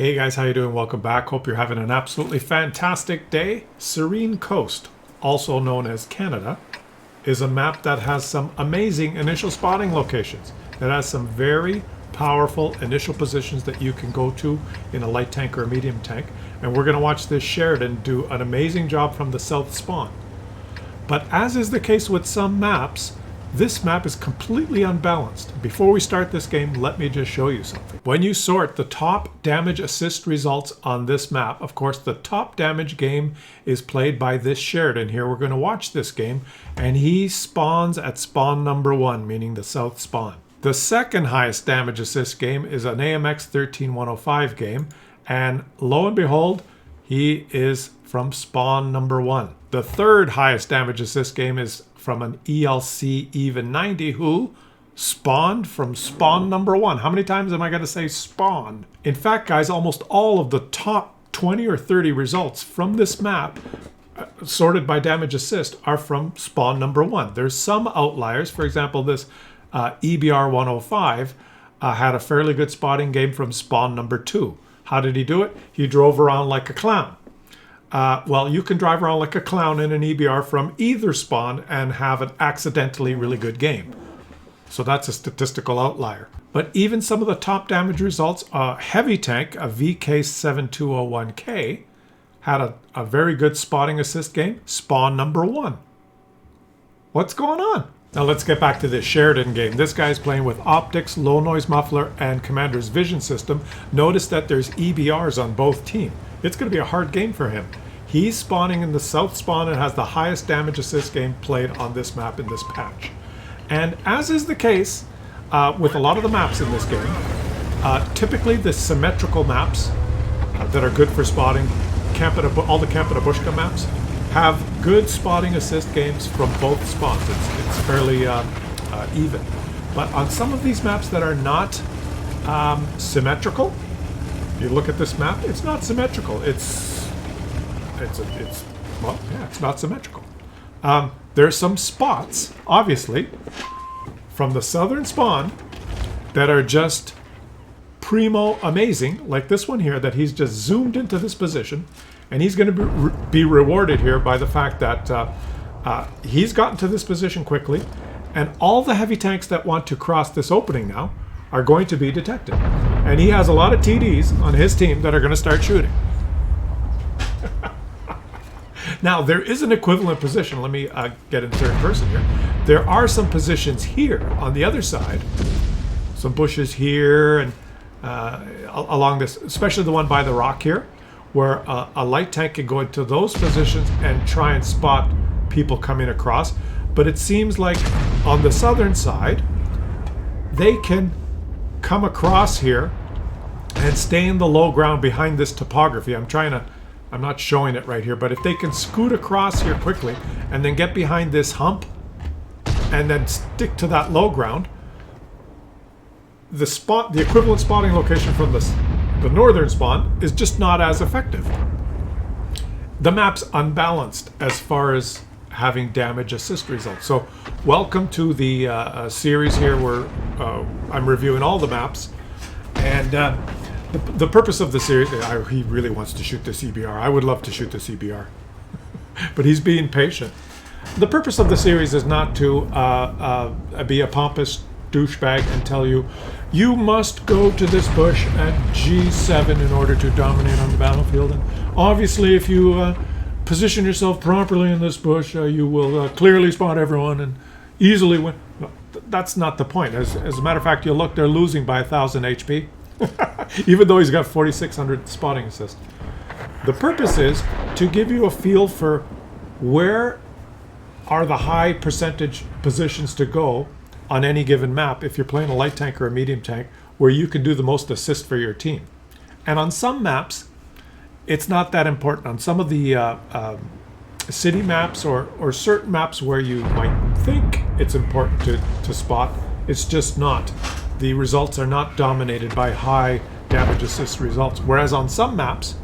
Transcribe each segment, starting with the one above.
Hey guys, how you doing? Welcome back. Hope you're having an absolutely fantastic day. Serene Coast, also known as Canada, is a map that has some amazing initial spotting locations. It has some very powerful initial positions that you can go to in a light tank or a medium tank. And we're going to watch this Sheridan do an amazing job from the south spawn. But as is the case with some maps, this map is completely unbalanced. Before we start this game, let me just show you something. When you sort the top damage assist results on this map, of course the top damage game is played by this Sheridan here. We're going to watch this game, and he spawns at spawn number 1, meaning the south spawn. The second highest damage assist game is an AMX 13105 game, and lo and behold, he is from spawn number 1. The third highest damage assist game is from an ELC even 90 who spawned from spawn number 1. How many times am I going to say spawned? In fact, guys, almost all of the top 20 or 30 results from this map sorted by damage assist are from spawn number 1. There's some outliers. For example, this EBR 105 had a fairly good spotting game from spawn number 2. How did he do it? He drove around like a clown. Well, you can drive around like a clown in an EBR from either spawn and have an accidentally really good game. So that's a statistical outlier. But even some of the top damage results, heavy tank, a VK7201K, had a very good spotting assist game, spawn number 1. What's going on? Now let's get back to this Sheridan game. This guy's playing with optics, low noise muffler, and commander's vision system. Notice that there's EBRs on both teams. It's going to be a hard game for him. He's spawning in the south spawn and has the highest damage assist game played on this map in this patch. And as is the case with a lot of the maps in this game, typically the symmetrical maps that are good for spotting, all the Camp and Bushka maps, have good spotting assist games from both spawns. It's fairly even. But on some of these maps that are not symmetrical, you look at this map, it's not symmetrical. It's not symmetrical. There's some spots, obviously, from the southern spawn that are just primo amazing, like this one here, that he's just zoomed into this position, and he's going to be rewarded here by the fact that he's gotten to this position quickly, and all the heavy tanks that want to cross this opening now are going to be detected. And he has a lot of TDs on his team that are going to start shooting. Now, there is an equivalent position. Let me get in third person here. There are some positions here on the other side. Some bushes here and along this, especially the one by the rock here, where a light tank can go into those positions and try and spot people coming across. But it seems like on the southern side, they can come across here and stay in the low ground behind this topography. I'm not showing it right here, but if they can scoot across here quickly and then get behind this hump and then stick to that low ground, the equivalent spotting location from the northern spawn is just not as effective. The map's unbalanced as far as having damage assist results. So welcome to the series here where I'm reviewing all the maps, and the purpose of the series, he really wants to shoot this EBR. I would love to shoot this EBR, but he's being patient. The purpose of the series is not to be a pompous douchebag and tell you, you must go to this bush at G7 in order to dominate on the battlefield. And obviously, if you position yourself properly in this bush, you will clearly spot everyone and easily win. No, that's not the point. As a matter of fact, you look, they're losing by 1,000 HP, even though he's got 4,600 spotting assist. The purpose is to give you a feel for where are the high percentage positions to go on any given map if you're playing a light tank or a medium tank, where you can do the most assist for your team. And on some maps, it's not that important. On some of the city maps or certain maps where you might think it's important to spot, it's just not. The results are not dominated by high damage assist results. Whereas on some maps,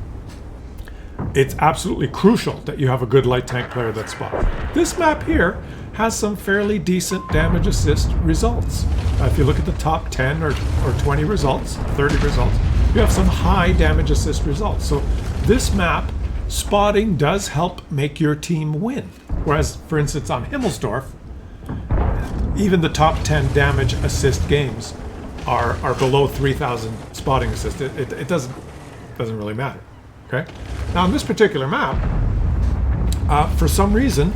it's absolutely crucial that you have a good light tank player that spots. This map here has some fairly decent damage assist results. If you look at the top 10 or 20 results, 30 results, you have some high damage assist results. So this map, spotting does help make your team win. Whereas, for instance, on Himmelsdorf, even the top 10 damage assist games are below 3,000 spotting assist. It doesn't really matter. Okay. Now on this particular map, for some reason,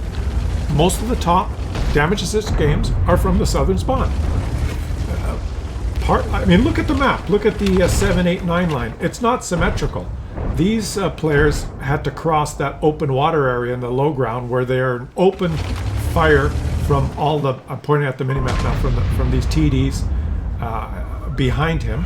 most of the top damage assist games are from the southern spawn. I mean, look at the map. Look at the 7, 8, 9 line. It's not symmetrical. These players had to cross that open water area in the low ground where they're an open fire from all the. I'm pointing at the minimap now from these TDs behind him.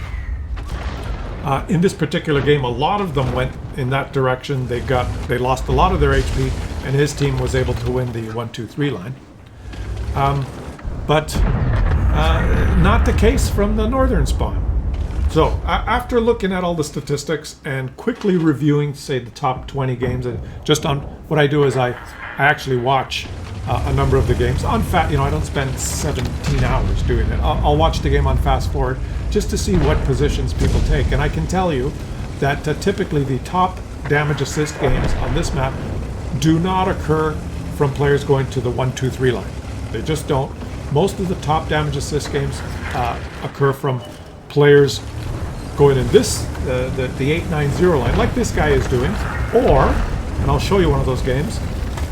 In this particular game, a lot of them went in that direction. They lost a lot of their HP, and his team was able to win the 1, 2, 3 line. But not the case from the northern spawn. So after looking at all the statistics and quickly reviewing, say, the top 20 games, and just on what I do is I actually watch a number of the games on I don't spend 17 hours doing it. I'll watch the game on fast forward just to see what positions people take, and I can tell you that typically the top damage assist games on this map do not occur from players going to the 1, 2, 3 line. They just don't. Most of the top damage assist games occur from players going in this the 890 line, like this guy is doing, or, and I'll show you one of those games,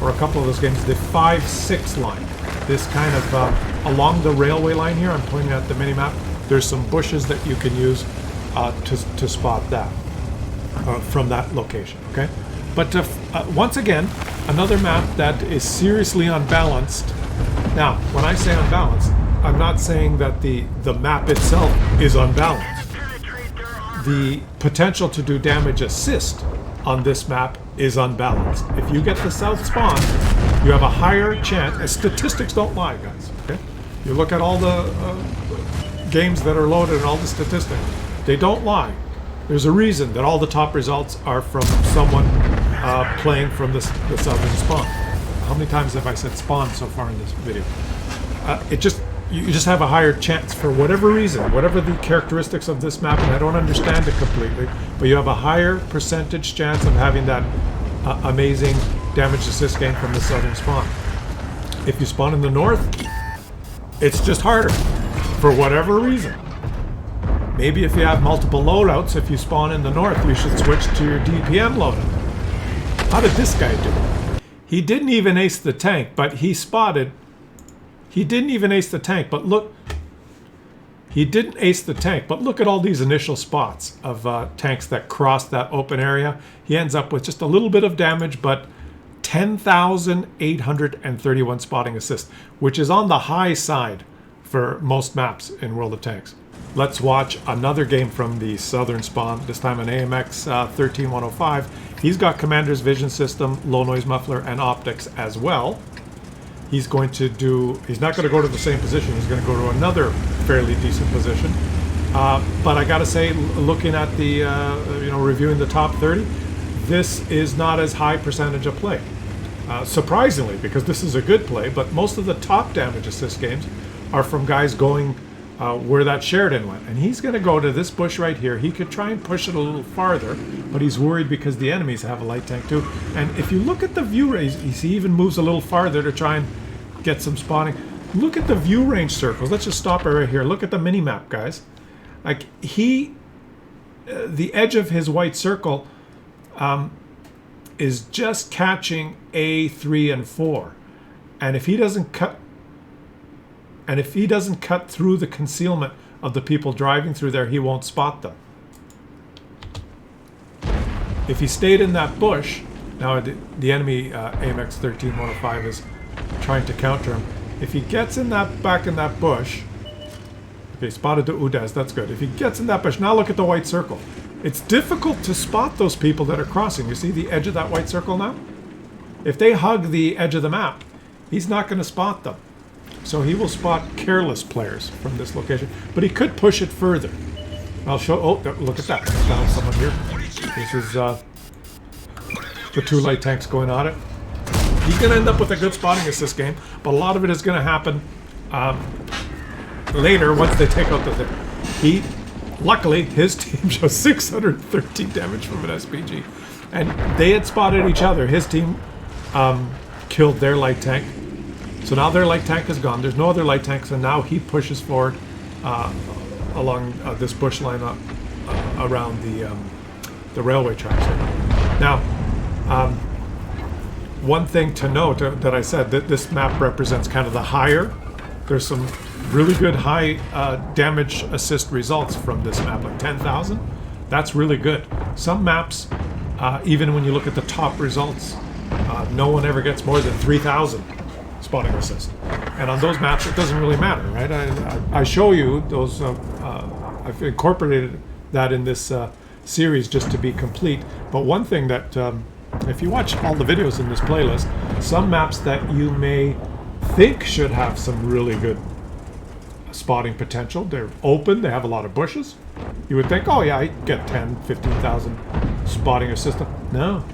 or a couple of those games, the 5-6 line. This kind of along the railway line here. I'm pointing at the mini map. There's some bushes that you can use to spot that from that location. Okay, but once again, another map that is seriously unbalanced. Now, when I say unbalanced, I'm not saying that the map itself is unbalanced. The potential to do damage assist on this map is unbalanced. If you get the south spawn, you have a higher chance. Statistics don't lie, guys. Okay, you look at all the games that are loaded and all the statistics, they don't lie. There's a reason that all the top results are from someone playing from the southern spawn. How many times have I said spawn so far in this video? You just have a higher chance for whatever reason, whatever the characteristics of this map, and I don't understand it completely, but you have a higher percentage chance of having that amazing damage assist game from the southern spawn. If you spawn in the north, it's just harder for whatever reason. Maybe if you have multiple loadouts, if you spawn in the north, you should switch to your DPM loadout. How did this guy do? He didn't even ace the tank, but he spotted. He didn't even ace the tank, but look. He didn't ace the tank, but look at all these initial spots of tanks that cross that open area. He ends up with just a little bit of damage, but 10,831 spotting assist, which is on the high side for most maps in World of Tanks. Let's watch another game from the southern spawn, this time an AMX 13105. He's got Commander's Vision System, Low Noise Muffler, and Optics as well. He's not going to go to the same position. He's going to go to another fairly decent position. But I got to say, looking at the, reviewing the top 30, this is not as high percentage of play. Surprisingly, because this is a good play, but most of the top damage assist games are from guys going where that Sheridan went. And he's going to go to this bush right here. He could try and push it a little farther, but he's worried because the enemies have a light tank too. And if you look at the view range, he even moves a little farther to try and get some spotting. Look at the view range circles. Let's just stop right here. Look at the mini map, guys. Like the edge of his white circle is just catching A, 3, and 4. And if he doesn't cut through the concealment of the people driving through there, he won't spot them. If he stayed in that bush, now the enemy AMX 13105 is trying to counter him. If he gets back in that bush, okay, spotted to Udaz, that's good. If he gets in that bush, now look at the white circle. It's difficult to spot those people that are crossing. You see the edge of that white circle now? If they hug the edge of the map, he's not going to spot them. So he will spot careless players from this location, but he could push it further. I'll show. Oh, look at that! Found someone here. This is the two light tanks going on it. He's going to end up with a good spotting assist game, but a lot of it is going to happen later once they take out the thing. Luckily, his team shows 613 damage from an SPG. And they had spotted each other. His team killed their light tank. So now their light tank is gone. There's no other light tanks, and now he pushes forward along this bush line up around the railway tracks here. Now, one thing to note that I said, that this map represents kind of the higher. There's some really good high damage assist results from this map, like 10,000. That's really good. Some maps, even when you look at the top results, no one ever gets more than 3,000 spotting assist. And on those maps, it doesn't really matter, right? I show you those. I've incorporated that in this series just to be complete. But one thing that, if you watch all the videos in this playlist, some maps that you may think should have some really good spotting potential, they're open, they have a lot of bushes. You would think, oh yeah, I get 10, 15,000 spotting assist. No.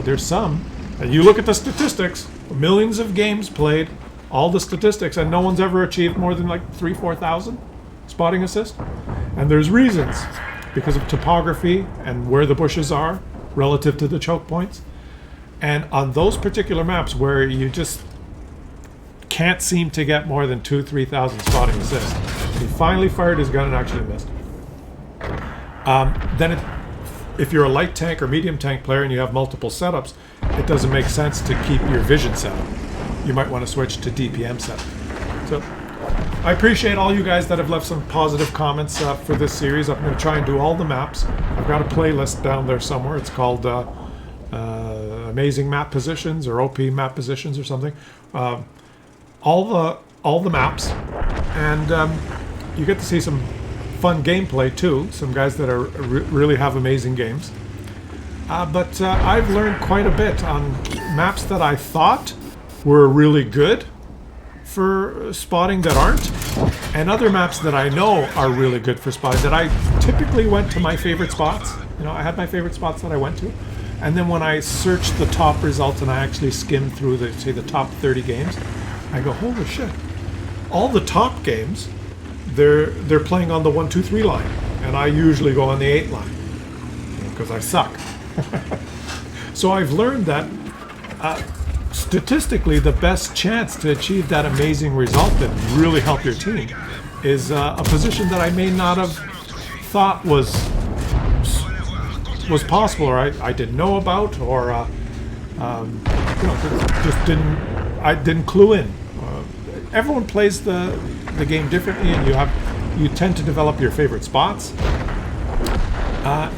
There's some. And you look at the statistics, millions of games played, all the statistics, and no one's ever achieved more than like 3,000, 4,000 spotting assist. And there's reasons, because of topography and where the bushes are relative to the choke points. And on those particular maps where you just can't seem to get more than 2,000, 3,000 spotting assists, he finally fired his gun and actually missed. If you're a light tank or medium tank player and you have multiple setups, it doesn't make sense to keep your vision setup. You might want to switch to DPM setup. So I appreciate all you guys that have left some positive comments for this series. I'm going to try and do all the maps. I've got a playlist down there somewhere. It's called Amazing Map Positions or OP Map Positions or something. All the maps, and you get to see some fun gameplay too. Some guys that are really have amazing games. But I've learned quite a bit on maps that I thought were really good for spotting that aren't, and other maps that I know are really good for spotting that I typically went to my favorite spots. You know, I had my favorite spots that I went to, and then when I searched the top results and I actually skimmed through the, say, the top 30 games, I go, holy shit! All the top games, they're playing on the 1, 2, 3 line, and I usually go on the 8 line because I suck. So I've learned that statistically, the best chance to achieve that amazing result that really help your team is a position that I may not have thought was possible, or I didn't know about, or I didn't clue in. Everyone plays the game differently, and you tend to develop your favorite spots,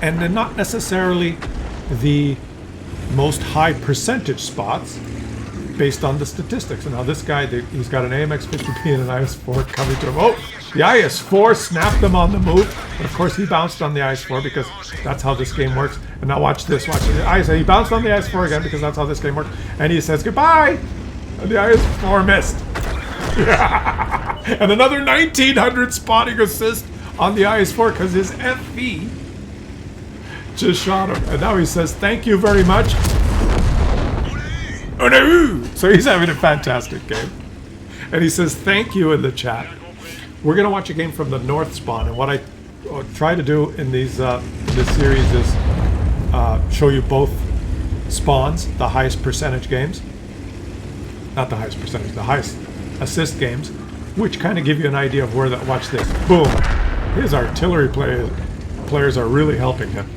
and they're not necessarily the most high percentage spots based on the statistics. And now this guy, he's got an AMX 50P and an IS-4 coming to him. Oh, the IS-4 snapped him on the move. And of course, he bounced on the IS-4 because that's how this game works. And now watch this. Watch it. He bounced on the IS-4 again because that's how this game works. And he says goodbye. And the IS-4 missed. And another 1,900 spotting assist on the IS-4 because his FV just shot him. And now he says, thank you very much. Oh no! So he's having a fantastic game. And he says thank you in the chat. We're going to watch a game from the north spawn. And what I try to do in this series is show you both spawns, the highest percentage games. Not the highest percentage, the highest assist games, which kind of give you an idea of where that, watch this. Boom! His artillery players are really helping him.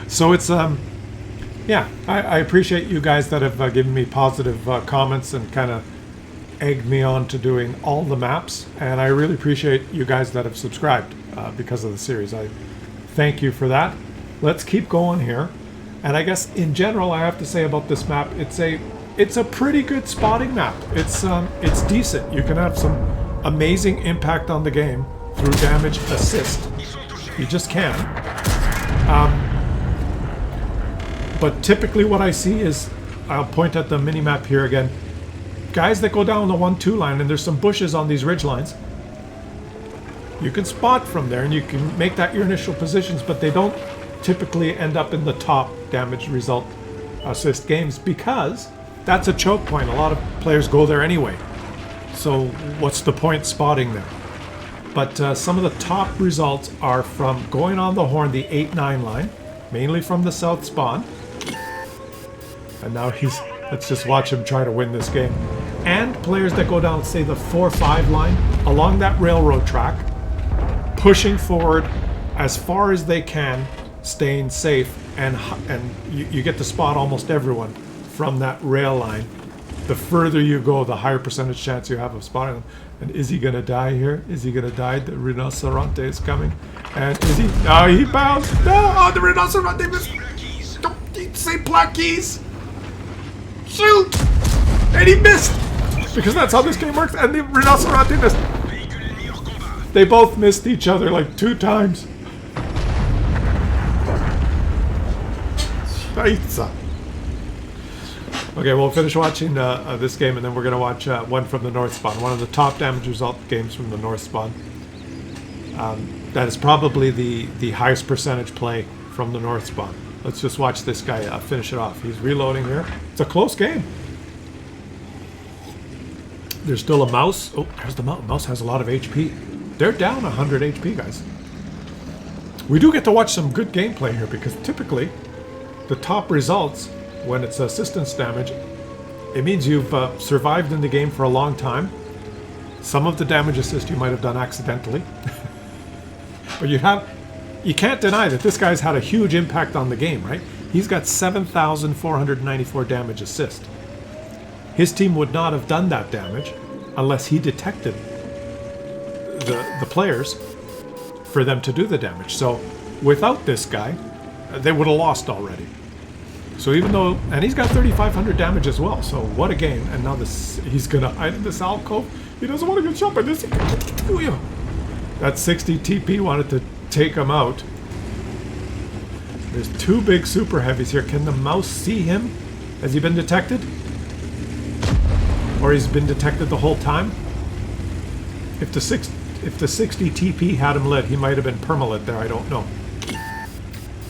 So it's yeah, I appreciate you guys that have given me positive comments and kind of egged me on to doing all the maps, and I really appreciate you guys that have subscribed because of the series. I thank you for that. Let's keep going here, and I guess in general I have to say about this map, it's a pretty good spotting map. It's decent. You can have some amazing impact on the game through damage assist. You just can. But typically what I see is, I'll point at the mini-map here again, guys that go down the 1-2 line and there's some bushes on these ridge lines, you can spot from there and you can make that your initial positions, but they don't typically end up in the top damage result assist games because that's a choke point. A lot of players go there anyway. So what's the point spotting there? But some of the top results are from going on the horn, the 8-9 line, mainly from the south spawn. And now let's just watch him try to win this game. And players that go down, say, the 4-5 line, along that railroad track, pushing forward as far as they can, staying safe, and you get to spot almost everyone from that rail line. The further you go, the higher percentage chance you have of spotting them. And is he going to die here? Is he going to die? The rinoceronte is coming. And is he? Oh, he bounced. No, oh, the rinoceronte missed. Don't say Plackies. Shoot! And he missed! Because that's how this game works. And the rinoceronte missed. They both missed each other like 2 times. Scheiße. Okay, we'll finish watching this game, and then we're going to watch one from the north spawn. One of the top damage result games from the north spawn. That is probably the highest percentage play from the north spawn. Let's just watch this guy finish it off. He's reloading here. It's a close game. There's still a mouse. Oh, there's the mouse. Mouse has a lot of HP. They're down 100 HP, guys. We do get to watch some good gameplay here, because typically the top results, when it's assistance damage, it means you've survived in the game for a long time. Some of the damage assist you might have done accidentally. But you can't deny that this guy's had a huge impact on the game, right? He's got 7,494 damage assist. His team would not have done that damage unless he detected the players for them to do the damage. So without this guy, they would have lost already. So even though, and he's got 3,500 damage as well, so what a game. And now he's gonna hide in this alcove. He doesn't want to get shot by this. That 60 TP wanted to take him out. There's 2 big super heavies here. Can the mouse see him? Has he been detected? Or he's been detected the whole time? If the 60 TP had him lit, he might have been permalit there, I don't know.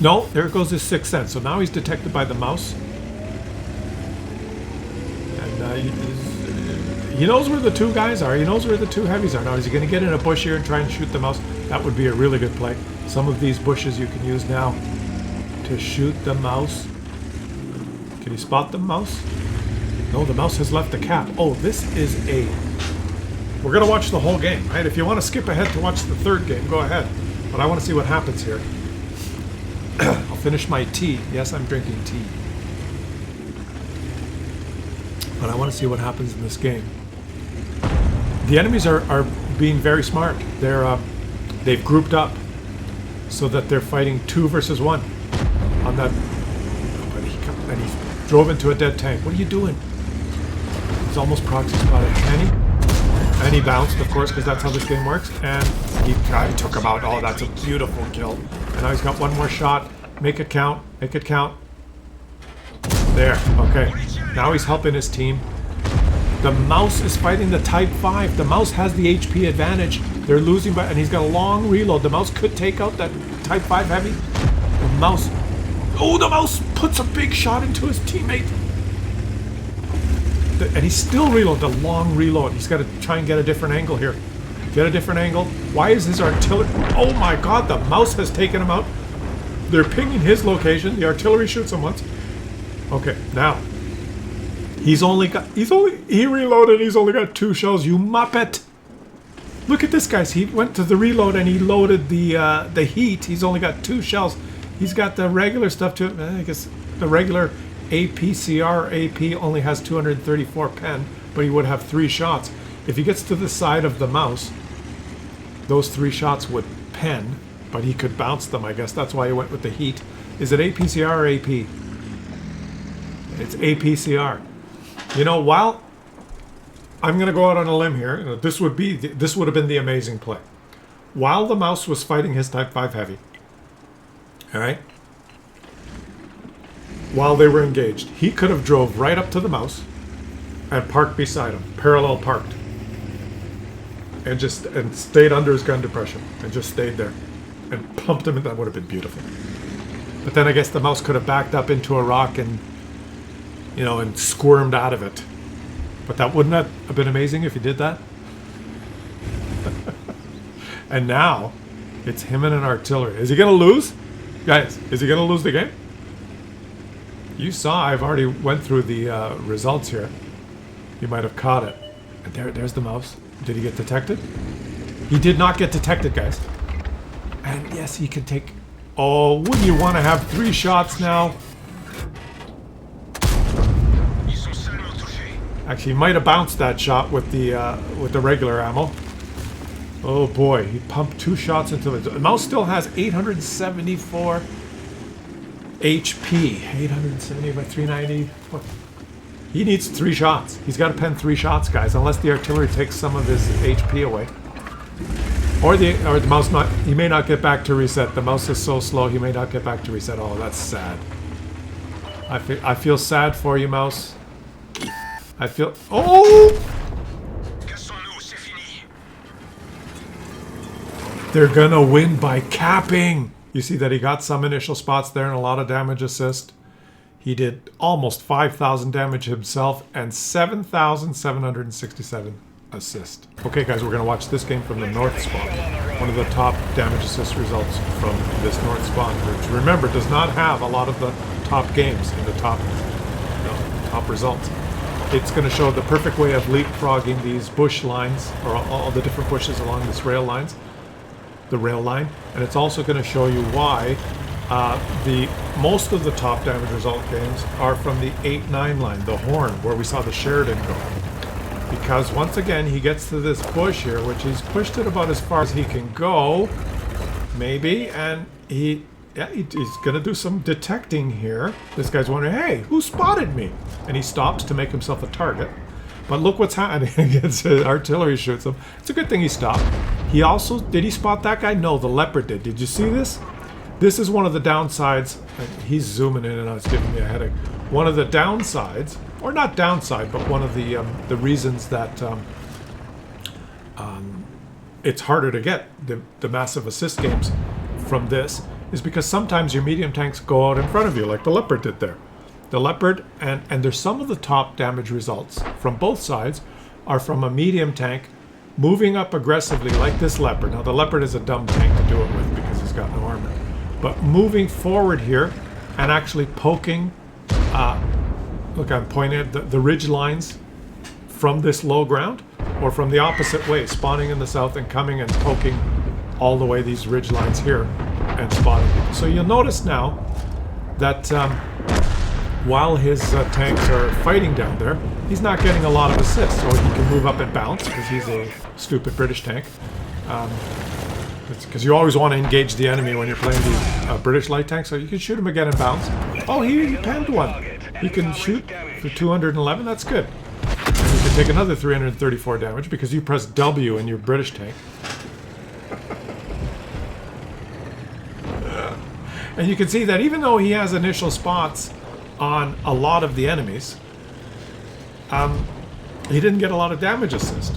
No, there goes his 6th sense. So now he's detected by the mouse. And he knows where the 2 guys are. He knows where the 2 heavies are. Now, is he going to get in a bush here and try and shoot the mouse? That would be a really good play. Some of these bushes you can use now to shoot the mouse. Can you spot the mouse? No, the mouse has left the cap. Oh, this is a... We're going to watch the whole game, right? If you want to skip ahead to watch the 3rd game, go ahead. But I want to see what happens here. I'll finish my tea. Yes, I'm drinking tea. But I want to see what happens in this game. The enemies are being very smart. They've grouped up so that they're fighting 2 versus 1 on that. And he drove into a dead tank. What are you doing? He's almost proxy spotted. And he bounced, of course, because that's how this game works. And he took him out. Oh, that's a beautiful kill. And now he's got 1 more shot. Make it count. Make it count. There. Okay. Now he's helping his team. The mouse is fighting the Type 5. The mouse has the HP advantage. They're losing by... And he's got a long reload. The mouse could take out that Type 5 heavy. The mouse... Oh, the mouse puts a big shot into his teammate. And he's still reloading. The long reload. He's got to try and get a different angle here. Get a different angle. Why is his artillery... Oh my god, the mouse has taken him out. They're pinging his location. The artillery shoots him once. Okay, now. He reloaded, he's only got 2 shells, you muppet! Look at this, guys. He went to the reload and he loaded the heat. He's only got 2 shells. He's got the regular stuff to it. I guess the regular APCR AP only has 234 pen, but he would have 3 shots. If he gets to the side of the mouse, those 3 shots would pen, but he could bounce them, I guess. That's why he went with the heat. Is it APCR or AP? It's APCR. You know, while I'm going to go out on a limb here, this would have been the amazing play. While the mouse was fighting his Type 5 Heavy, all right, while they were engaged, he could have drove right up to the mouse and parked beside him, parallel parked, and stayed under his gun depression and just stayed there and pumped him, and that would have been beautiful. But then I guess the mouse could have backed up into a rock and, you know, and squirmed out of it. But that wouldn't have been amazing if he did that? And now, it's him and an artillery. Is he going to lose? Guys, is he going to lose the game? You saw I've already went through the results here. You might have caught it. And there's the mouse. Did he get detected? He did not get detected, guys. And yes, he can take... Oh, wouldn't you want to have 3 shots now? Actually, he might have bounced that shot with the regular ammo. Oh boy, he pumped 2 shots into it. The mouse still has 874 HP. 870 by 390. What? He needs 3 shots. He's got to pen 3 shots, guys, unless the artillery takes some of his HP away. Or the mouse not. He may not get back to reset. The mouse is so slow, he may not get back to reset. Oh, that's sad. I feel sad for you, mouse. I feel. Oh! They're gonna win by capping. You see that he got some initial spots there and a lot of damage assist. He did almost 5,000 damage himself and 7,767 assist. Okay, guys, we're gonna watch this game from the north spawn. One of the top damage assist results from this north spawn, which remember does not have a lot of the top games in the top results. It's going to show the perfect way of leapfrogging these bush lines, or all the different bushes along this rail line, and it's also going to show you why most of the top damage result games are from the 8-9 line, the horn, where we saw the Sheridan go. Because once again, he gets to this bush here, which he's pushed it about as far as he can go, maybe, and he's going to do some detecting here. This guy's wondering, hey, who spotted me? And he stops to make himself a target. But look what's happening. His artillery shoots him. It's a good thing he stopped. He also, did he spot that guy? No, the leopard did. Did you see this? This is one of the downsides. He's zooming in and out. It's giving me a headache. One of the downsides, or not downside, but one of the reasons that it's harder to get the massive assist games from this is because sometimes your medium tanks go out in front of you, like the leopard did there. The leopard, and there's some of the top damage results from both sides are from a medium tank moving up aggressively like this leopard. Now the leopard is a dumb tank to do it with because he's got no armor. But moving forward here and actually poking, look, I'm pointing at the ridge lines from this low ground or from the opposite way, spawning in the south and coming and poking all the way these ridge lines here and spotting people. So you'll notice now that while his tanks are fighting down there, he's not getting a lot of assists, so he can move up and bounce because he's a stupid British tank. Because you always want to engage the enemy when you're playing these British light tanks, so you can shoot him again and bounce. Oh, he penned one. He can shoot for 211, that's good. And you can take another 334 damage because you press W in your British tank. And you can see that even though he has initial spots on a lot of the enemies, he didn't get a lot of damage assist.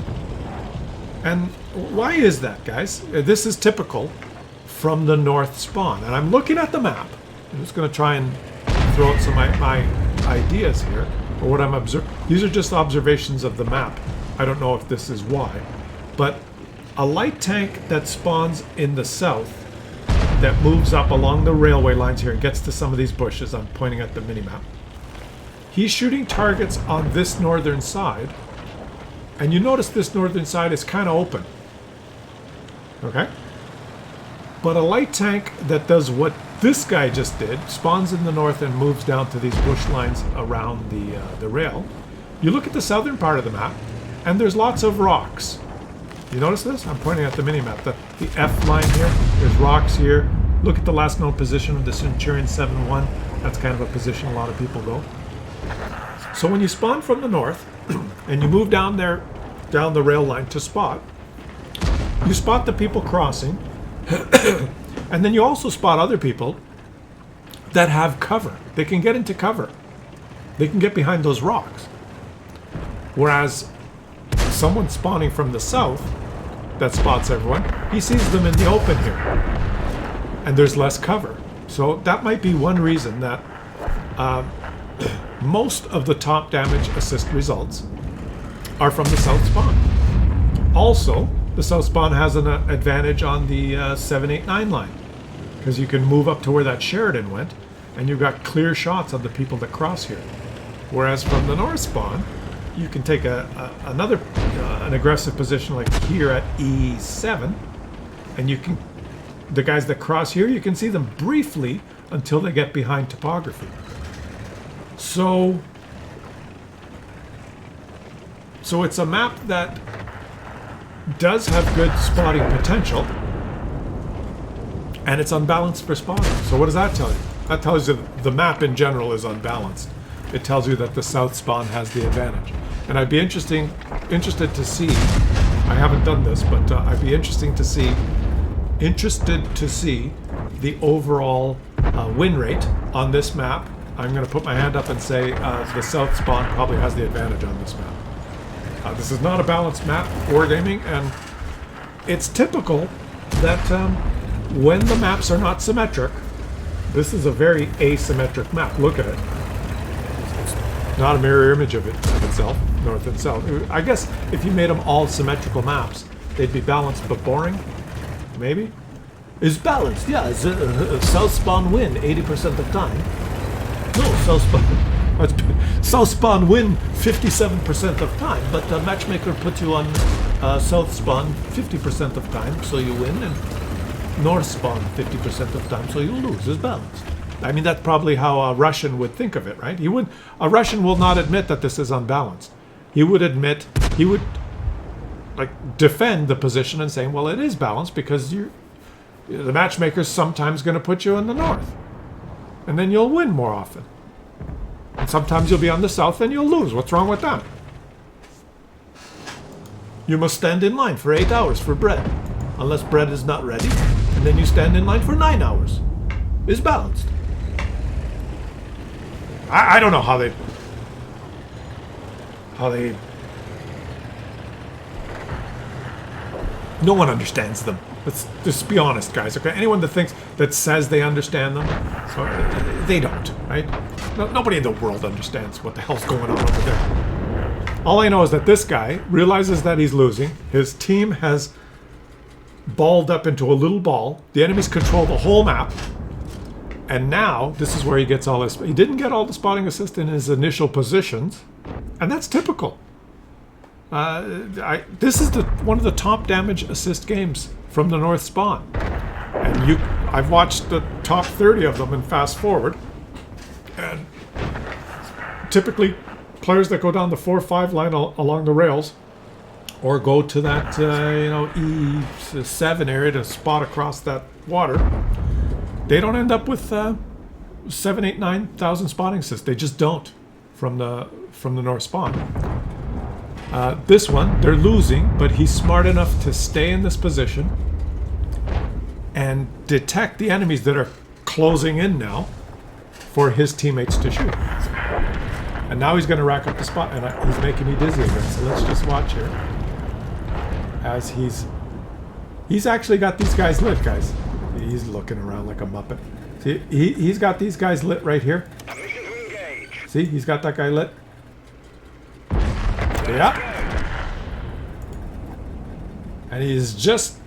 And why is that, guys? This is typical from the north spawn. And I'm looking at the map. I'm just going to try and throw out some of my ideas here, or what I'm observing. These are just observations of the map. I don't know if this is why. But a light tank that spawns in the south, that moves up along the railway lines here and gets to some of these bushes. I'm pointing at the mini-map. He's shooting targets on this northern side. And you notice this northern side is kind of open. Okay? But a light tank that does what this guy just did, spawns in the north and moves down to these bush lines around the rail. You look at the southern part of the map, and there's lots of rocks. You notice this? I'm pointing at the mini-map. The F line here, there's rocks here. Look at the last known position of the Centurion 7-1. That's kind of a position a lot of people go. So when you spawn from the north, and you move down there, down the rail line to spot, you spot the people crossing, and then you also spot other people that have cover. They can get into cover. They can get behind those rocks. Whereas someone spawning from the south that spots everyone, he sees them in the open here. And there's less cover. So that might be one reason that most of the top damage assist results are from the south spawn. Also, the south spawn has an advantage on the 789 line, because you can move up to where that Sheridan went, and you've got clear shots of the people that cross here. Whereas from the north spawn, you can take another an aggressive position like here at E7, and you can, the guys that cross here, you can see them briefly until they get behind topography. So it's a map that does have good spotting potential, and it's unbalanced for spotting. So what does that tell you? That tells you the map in general is unbalanced. It tells you that the south spawn has the advantage. And I'd be interested to see, I haven't done this, but I'd be interested to see the overall win rate on this map. I'm going to put my hand up and say the south spawn probably has the advantage on this map. This is not a balanced map, wargaming, and it's typical that when the maps are not symmetric, this is a very asymmetric map. Look at it. It's not a mirror image of itself, north and south. I guess if you made them all symmetrical maps, they'd be balanced but boring. Maybe? It's balanced, yeah. South spawn win 80% of time. No, South spawn win 57% of time, but the matchmaker put you on south spawn 50% of time, so you win, and north spawn 50% of time, so you lose. It's balanced. I mean, that's probably how a Russian would think of it, right? A Russian will not admit that this is unbalanced. He would like defend the position and saying, well, it is balanced because the matchmaker's sometimes going to put you in the north, and then you'll win more often. And sometimes you'll be on the south and you'll lose. What's wrong with that? You must stand in line for 8 hours for bread, unless bread is not ready, and then you stand in line for 9 hours. It's balanced. I don't know how they no one understands them. Let's just be honest, guys, okay? Anyone that says they understand them, they don't, right? Nobody in the world understands what the hell's going on over there. All I know is that this guy realizes that he's losing. His team has balled up into a little ball. The enemies control the whole map. And now, this is where he gets all his... He didn't get all the spotting assist in his initial positions. And that's typical. This is one of the top damage assist games from the north spawn. And I've watched the top 30 of them in fast forward. And typically, players that go down the 4-5 line along the rails, or go to that E7 area to spot across that water, they don't end up with 7,000, 8,000, 9,000 spotting assists. They just don't from the north spawn. This one, they're losing, but he's smart enough to stay in this position and detect the enemies that are closing in now for his teammates to shoot. And now he's going to rack up the spot, and he's making me dizzy again. So let's just watch here as he's actually got these guys lit, guys. He's looking around like a muppet. See, he's got these guys lit right here. See, he's got that guy lit. Yeah. And he's just...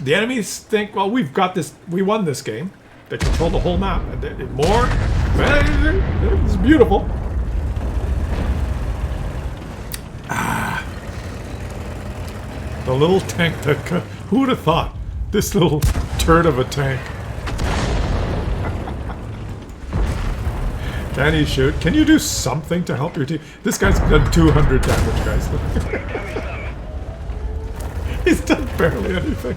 The enemies think, well, we've got this. We won this game. They control the whole map. More. It's beautiful. The little tank that... Who would have thought? This little turd of a tank. Can he shoot? Can you do something to help your team? This guy's done 200 damage, guys. He's done barely anything.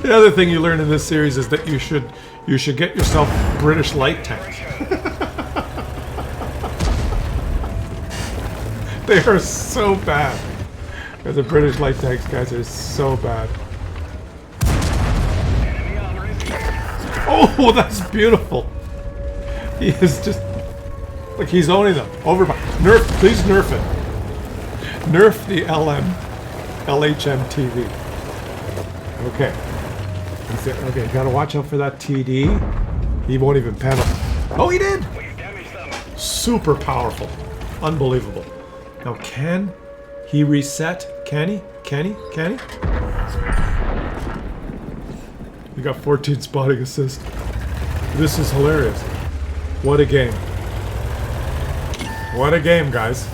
The other thing you learn in this series is that you should get yourself British light tanks. They are so bad. The British light tanks, guys, are so bad. Oh, that's beautiful. He is just like he's owning them. Nerf, please nerf it. Nerf the LHM TV. Okay. Okay, gotta watch out for that TD. He won't even panel. Oh, he did! Super powerful. Unbelievable. Now, can he reset? Can he? Can he? Can he? We got 14 spotting assist. This is hilarious. What a game. What a game, guys.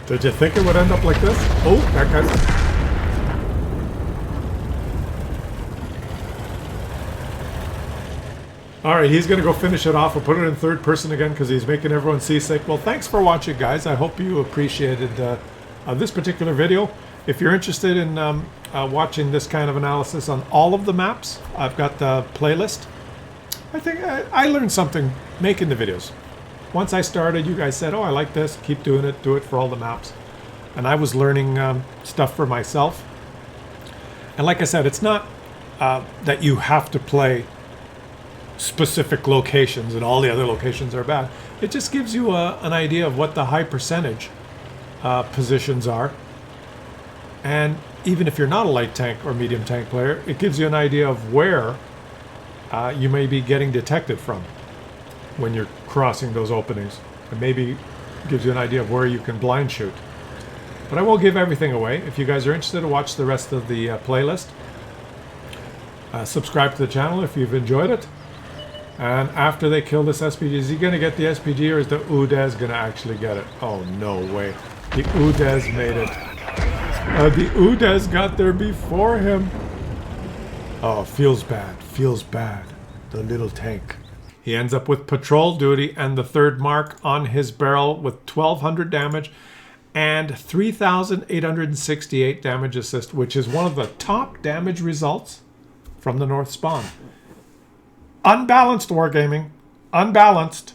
Did you think it would end up like this? Oh, that guy's... Alright, he's going to go finish it off. We'll put it in third person again because he's making everyone seasick. Well, thanks for watching, guys. I hope you appreciated this particular video. If you're interested in watching this kind of analysis on all of the maps, I've got the playlist. I think I learned something making the videos. Once I started, you guys said, oh, I like this. Keep doing it. Do it for all the maps. And I was learning stuff for myself. And like I said, it's not that you have to play specific locations and all the other locations are bad. It just gives you an idea of what the high percentage positions are. And even if you're not a light tank or medium tank player, it gives you an idea of where you may be getting detected from when you're crossing those openings. And maybe gives you an idea of where you can blind shoot. But I won't give everything away. If you guys are interested to watch the rest of the playlist, subscribe to the channel if you've enjoyed it. And after they kill this SPG, is he going to get the SPG or is the Udez going to actually get it? Oh, no way. The Udez made it. The Udez got there before him. Oh, feels bad. Feels bad. The little tank. He ends up with patrol duty and the third mark on his barrel with 1,200 damage and 3,868 damage assist, which is one of the top damage results from the North Spawn. Unbalanced wargaming. Unbalanced.